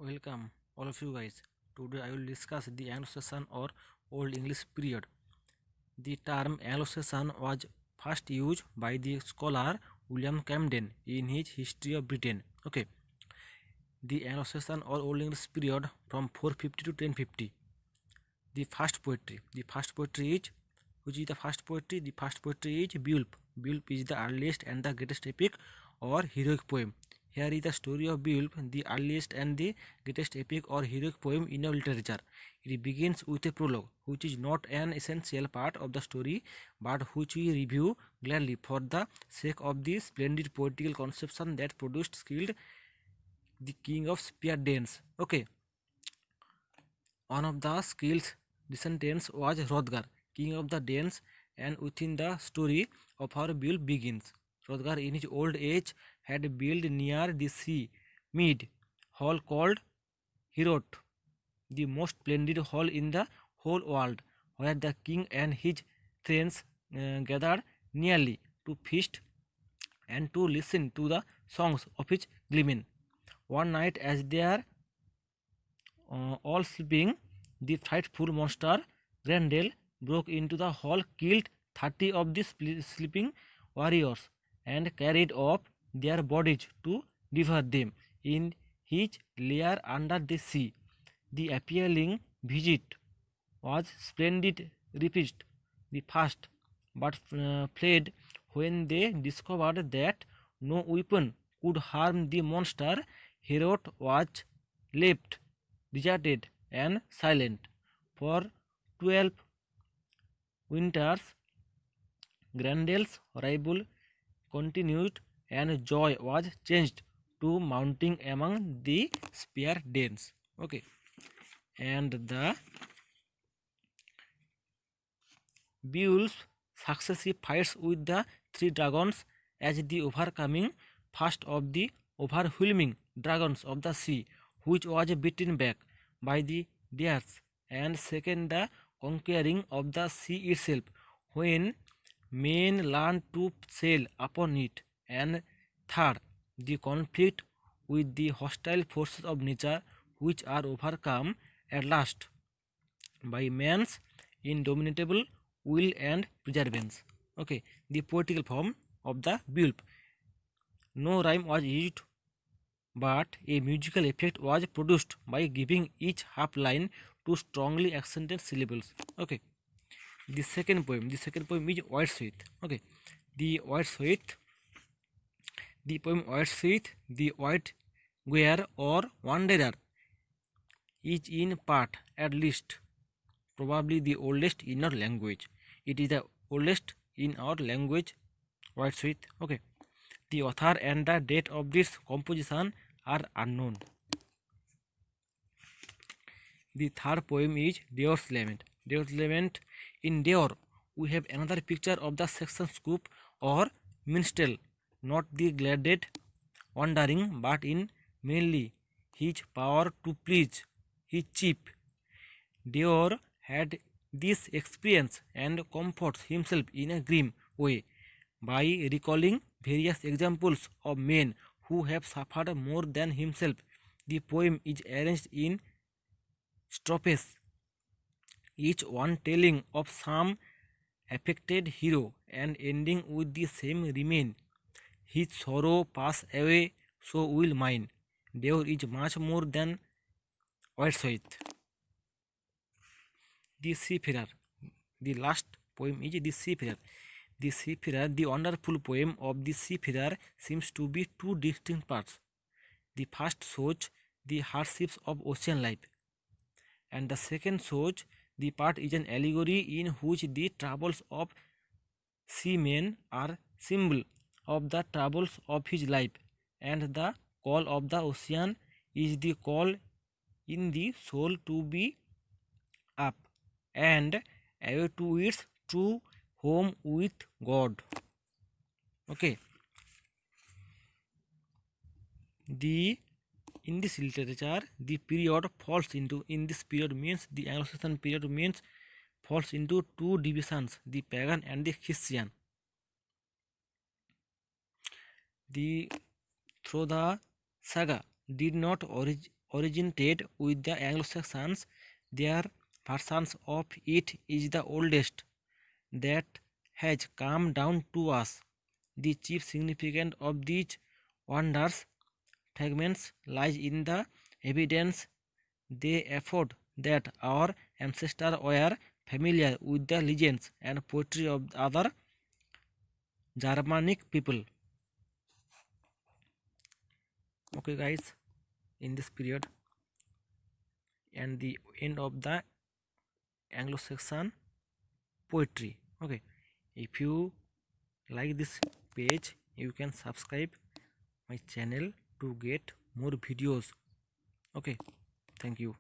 Welcome, all of you guys. Today I will discuss the Anglo-Saxon or Old English period. The term Anglo-Saxon was first used by the scholar William Camden in his History of Britain. Okay, the Anglo-Saxon or Old English period from 450 to 1050. The first poetry. The first poetry is which is the first poetry? The first poetry is Beowulf. Beowulf is the earliest and the greatest epic or heroic poem. Here is the story of Beowulf, the earliest and the greatest epic or heroic poem in our literature. It begins with a prologue, which is not an essential part of the story, but which we review gladly for the sake of the splendid poetical conception that produced skilled the king of spear dance. Okay, one of the skilled descendants was Hrothgar, king of the Danes, and within the story of our Beowulf begins. Hrothgar, in his old age, had built near the sea mead hall called Heorot, the most splendid hall in the whole world, where the king and his friends gathered nearly to feast and to listen to the songs of his gleemen. One night, as they are all sleeping, the frightful monster Grendel broke into the hall, killed 30 of the sleeping warriors, and carried off their bodies to devour them in his lair under the sea. The appalling visit was splendid repulsed the first, but fled when they discovered that no weapon could harm the monster. Herod was left deserted and silent. For 12 winters, Grendel's arrival continued, and joy was changed to mounting among the spear danes. Okay, and the Beowulf's successive fights with the three dragons as the overcoming first of the overwhelming dragons of the sea, which was beaten back by the deities, and second the conquering of the sea itself when men learned to sail upon it, and third the conflict with the hostile forces of nature, which are overcome at last by man's indomitable will and perseverance. Okay, the poetical form of the Beowulf. No rhyme was used, but a musical effect was produced by giving each half line two strongly accented syllables. Okay, the second poem. The second poem is White Sweet. Okay, the White Sweet. The poem White Sweet, the White Wearer or Wanderer, is in part, at least, probably the oldest in our language. It is the oldest in our language, White Sweet. Okay, the author and the date of this composition are unknown. The third poem is Deor's Lament. Deor's Lament. In Deor, we have another picture of the Saxon scoop or minstrel, not the gilded wandering, but in mainly his power to please his chief. Deor had this experience and comforts himself in a grim way by recalling various examples of men who have suffered more than himself. The poem is arranged in strophes, each one telling of some affected hero and ending with the same remain. His sorrow pass away, so will mine. There is much more than White Sweat. The Seafarer. The last poem is The Seafarer. The Seafarer, the wonderful poem of the Seafarer, seems to be two distinct parts. The first shows the hardships of ocean life, and the second shows the part is an allegory in which the troubles of seamen are symbol of the troubles of his life, and the call of the ocean is the call in the soul to be up and away to its true home with God. Okay. In this literature, the period falls into, in this period means the Anglo-Saxon period means falls into two divisions, the pagan and the Christian. Through the saga did not originated with the Anglo-Saxons. Their versions of it is the oldest that has come down to us. The chief significance of these wonders fragments lies in the evidence they afford that our ancestors were familiar with the legends and poetry of other Germanic people. Okay, guys, in this period and the end of the Anglo-Saxon poetry. Okay, if you like this page, you can subscribe my channel to get more videos. Okay, thank you.